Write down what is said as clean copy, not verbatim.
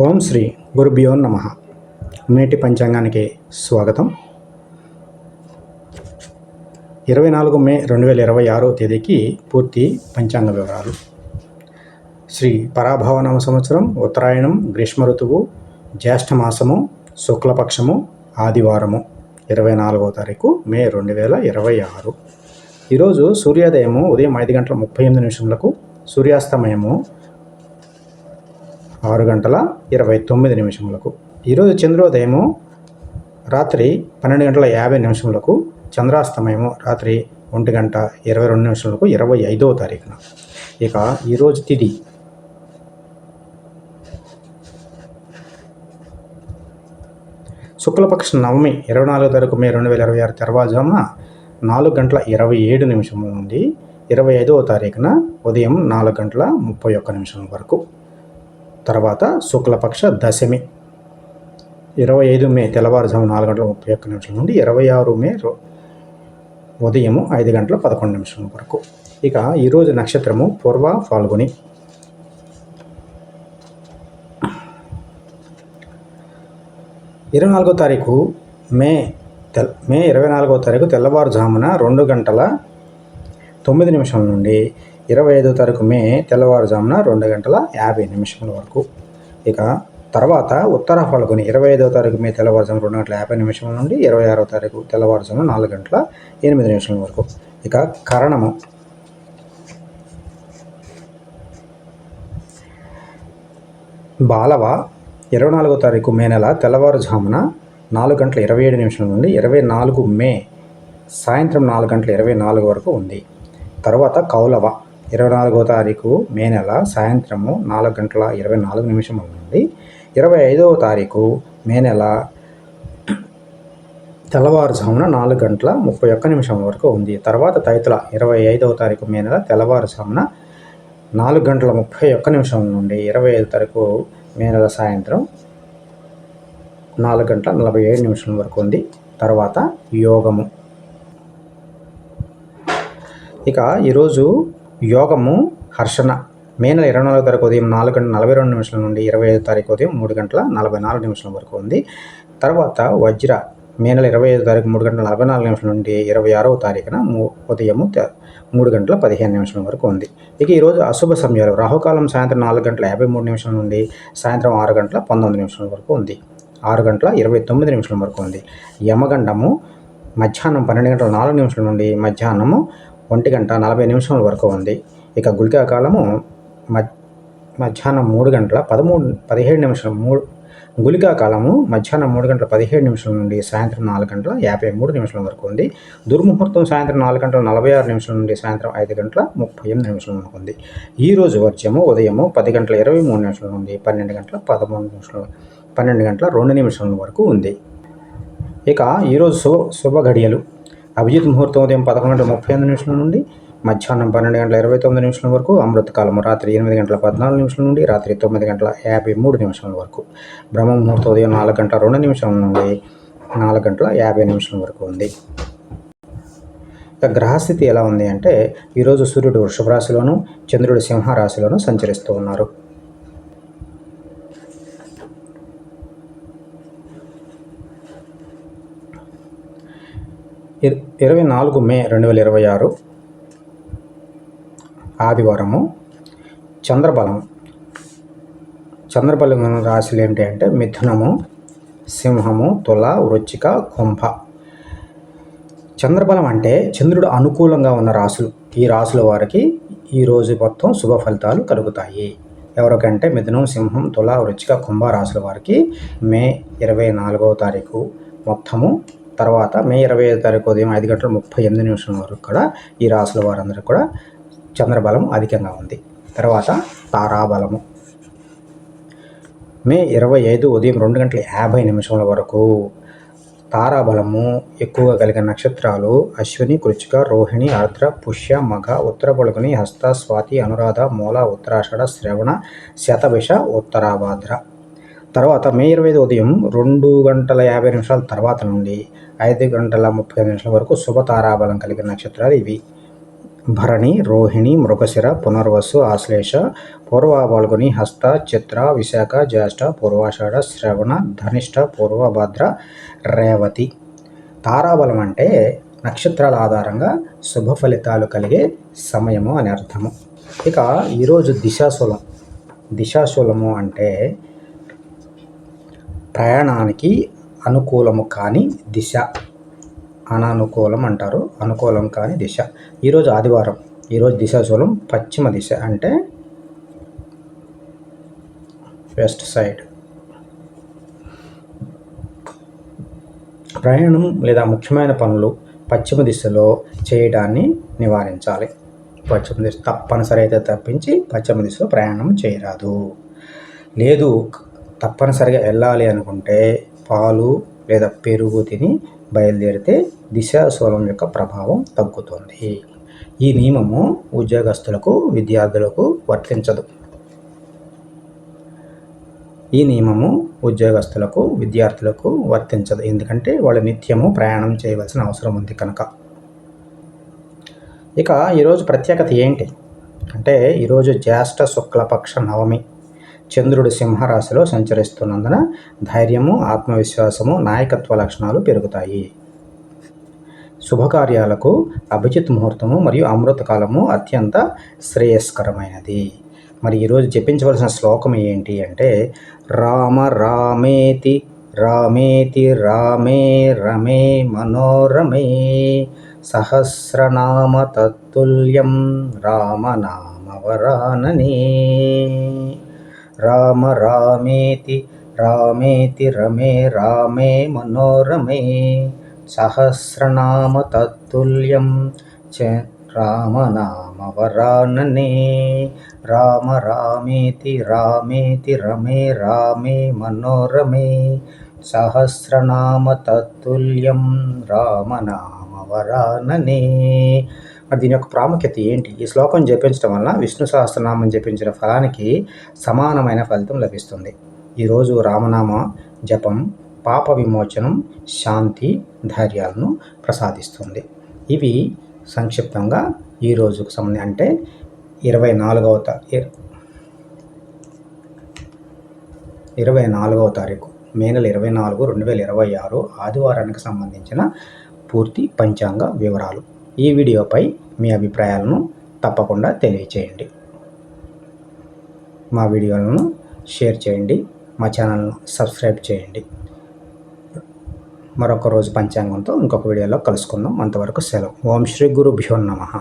ఓం శ్రీ గురుభ్యో నమః. నేటి పంచాంగానికి స్వాగతం. 24 మే 2026 తేదీకి పూర్తి పంచాంగ వివరాలు. శ్రీ పరాభవనామ సంవత్సరం, ఉత్తరాయణం, గ్రీష్మ ఋతువు, జ్యేష్ఠ మాసము, శుక్లపక్షము, ఆదివారము, 24వ తారీఖు మే 2026. ఈరోజు సూర్యోదయము ఉదయం 5:38, సూర్యాస్తమయము 6:29. ఈరోజు చంద్రోదయము రాత్రి 12:50, చంద్రాస్తమయము రాత్రి 1:22 25వ తారీఖున. ఇక ఈరోజు తిథి శుక్లపక్ష నవమి 24వ తారీఖు మే 2026 తెల్లవారుజామున 4:27 నుండి 25వ తారీఖున ఉదయం 4:31 వరకు. తర్వాత శుక్లపక్ష దశమి 25 మే తెల్లవారుజాము 4:31 నుండి 26 మే ఉదయం 5:11 వరకు. ఇక ఈరోజు నక్షత్రము పూర్వ ఫాల్గుని. మే 24వ తారీఖు తెల్లవారుజామున 2:09 నుండి 25వ తారీఖు మే తెల్లవారుజామున 2:50 వరకు. ఇక తర్వాత ఉత్తర ఫాల్గుని 25వ తారీఖు మే తెల్లవారుజామున 2:50 నుండి 26వ తారీఖు తెల్లవారుజామున 4:08 వరకు. ఇక కరణము బాలవ 24వ తారీఖు మే నెల తెల్లవారుజామున 4:27 నుండి 24 మే సాయంత్రం 4:24 వరకు ఉంది. తర్వాత కౌలవ 24వ తారీఖు మే నెల సాయంత్రము 4:24 నుండి 25వ తారీఖు మే నెల తెల్లవారుజామున 4:31 వరకు ఉంది. తర్వాత తైతుల 25వ తారీఖు మే నెల తెల్లవారుజామున 4:31 నుండి 25వ తారీఖు మే నెల సాయంత్రం 4:47 వరకు ఉంది. తర్వాత యోగము. ఇక ఈరోజు యోగము హర్షణ మే నెల 24వ తారీఖు ఉదయం 4:42 నుండి 25వ తారీఖు ఉదయం 3:44 వరకు ఉంది. తర్వాత వజ్ర మే నెల 25వ తారీఖు 3:44 నుండి 26వ తారీఖున ఉదయం 3:15 వరకు ఉంది. ఇక ఈరోజు అశుభ సమయాలు రాహుకాలం సాయంత్రం 4:53 నుండి సాయంత్రం 6:19 వరకు ఉంది. 6:29 వరకు ఉంది. యమగండము మధ్యాహ్నం 12:04 నుండి మధ్యాహ్నము 1:40 వరకు ఉంది. ఇక గుళికా కాలము మధ్యాహ్నం 3:17 గుళికా కాలము మధ్యాహ్నం 3:17 నుండి సాయంత్రం 4:53 వరకు ఉంది. దుర్ముహూర్తం సాయంత్రం 4:46 నుండి సాయంత్రం 5:38 వరకు ఉంది. ఈరోజు వర్జ్యము ఉదయము 10:23 నుండి 12:02 వరకు ఉంది. ఇక ఈరోజు శుభ ఘడియలు అభిజిత్ ముహూర్తం ఉదయం 11:35 నుండి మధ్యాహ్నం 12:29 వరకు. అమృతకాలము రాత్రి 8:14 నుండి రాత్రి 9:53 వరకు. బ్రహ్మ ముహూర్తం ఉదయం 4:02 నుండి 4:50 వరకు ఉంది. ఇక గ్రహస్థితి ఎలా ఉంది అంటే ఈరోజు సూర్యుడు వృషభ రాశిలోను, చంద్రుడు సింహ రాశిలోను సంచరిస్తూ ఉన్నారు. ఇర 24 మే 2026 ఆదివారము. చంద్రబలం రాశులు ఏంటి అంటే మిథునము, సింహము, తుల, వృశ్చిక, కుంభ. చంద్రబలం అంటే చంద్రుడు అనుకూలంగా ఉన్న రాశులు. ఈ రాశుల వారికి ఈరోజు మొత్తం శుభ ఫలితాలు కలుగుతాయి. ఎవరికంటే మిథునం, సింహం, తుల, వృశ్చిక, కుంభ రాశుల వారికి మే 24వ తారీఖు మొత్తము. తర్వాత మే 25వ తారీఖు ఉదయం 5:38 వరకు కూడా ఈ రాశుల వారందరూ కూడా చంద్రబలం అధికంగా ఉంది. తర్వాత తారాబలము మే 25 ఉదయం 2:50 వరకు తారాబలము ఎక్కువగా కలిగిన నక్షత్రాలు అశ్విని, కృచిక, రోహిణి, ఆర్ద్ర, పుష్య, మఘ, ఉత్తర ఫల్గుని, హస్త, స్వాతి, అనురాధ, మూల, ఉత్తరాషాఢ, శ్రవణ, శతభిష, ఉత్తరాభాద్ర. తర్వాత మే 25 ఉదయం 2:50 తర్వాత నుండి 5:35 వరకు శుభ తారాబలం కలిగిన నక్షత్రాలు ఇవి. భరణి, రోహిణి, మృగశిర, పునర్వసు, ఆశ్లేష, పూర్వ పాల్గొని, హస్త, చిత్ర, విశాఖ, జ్యేష్ఠ, పూర్వాషాఢ, శ్రవణ, ధనిష్ట, పూర్వభద్ర, రేవతి. తారాబలం అంటే నక్షత్రాల ఆధారంగా శుభ ఫలితాలు కలిగే సమయము అని అర్థము. ఇక ఈరోజు దిశాశూలం. దిశాశూలము అంటే ప్రయాణానికి అనుకూలము కాని దిశ, అనానుకూలం అంటారు. అనుకూలం కాని దిశ. ఈరోజు ఆదివారం. ఈరోజు దిశాశూలం పశ్చిమ దిశ అంటే వెస్ట్ సైడ్. ప్రయాణం లేదా ముఖ్యమైన పనులు పశ్చిమ దిశలో చేయడాన్ని నివారించాలి. పశ్చిమ దిశ తప్పనిసరి అయితే తప్పించి పశ్చిమ దిశలో ప్రయాణం చేయరాదు. లేదు తప్పనిసరిగా వెళ్ళాలి అనుకుంటే పాలు లేదా పెరుగు తిని బయలుదేరితే దిశాశూలం యొక్క ప్రభావం తగ్గుతుంది. ఈ నియమము ఉద్యోగస్తులకు, విద్యార్థులకు వర్తించదు. ఈ నియమము ఉద్యోగస్తులకు, విద్యార్థులకు వర్తించదు. ఎందుకంటే వాళ్ళు నిత్యము ప్రయాణం చేయవలసిన అవసరం ఉంది కనుక. ఇక ఈరోజు ప్రత్యేకత ఏంటి అంటే ఈరోజు జ్యేష్ఠ శుక్లపక్ష నవమి. చంద్రుడు సింహరాశిలో సంచరిస్తున్నందున ధైర్యము, ఆత్మవిశ్వాసము, నాయకత్వ లక్షణాలు పెరుగుతాయి. శుభకార్యాలకు అభిజిత్ ముహూర్తము మరియు అమృతకాలము అత్యంత శ్రేయస్కరమైనది. మరి ఈరోజు జపించవలసిన శ్లోకం ఏంటి అంటే రామ రామేతి రామేతి రామే రమే మనోరమే సహస్రనామ తత్తుల్యం రామనామవరాననే. రామ రామేతి రామేతి రమే రామే మనోరమే సహస్రనామ తత్తుల్యం రామనామవరాననే. రామ రామేతి రామేతి రమే రామే మనోరమే సహస్రనామ తత్తుల్యం రామనామవరాననే. మరి దీని యొక్క ప్రాముఖ్యత ఏంటి? ఈ శ్లోకం జపించడం వల్ల విష్ణు సహస్రనామం జపించిన ఫలానికి సమానమైన ఫలితం లభిస్తుంది. ఈరోజు రామనామ జపం పాప విమోచనం, శాంతి, ధైర్యాలను ప్రసాదిస్తుంది. ఇవి సంక్షిప్తంగా ఈ రోజుకు సంబంధించి అంటే 24వ తారీఖు మే నెల 24, 2026 ఆదివారానికి సంబంధించిన పూర్తి పంచాంగ వివరాలు. ఈ వీడియోపై మీ అభిప్రాయాలను తప్పకుండా తెలియచేయండి. మా వీడియోలను షేర్ చేయండి, మా ఛానల్ను సబ్స్క్రైబ్ చేయండి. మరొక రోజు పంచాంగంతో ఇంకొక వీడియోలో కలుసుకుందాం. అంతవరకు సెలవు. ఓం శ్రీ గురుభ్యో నమః.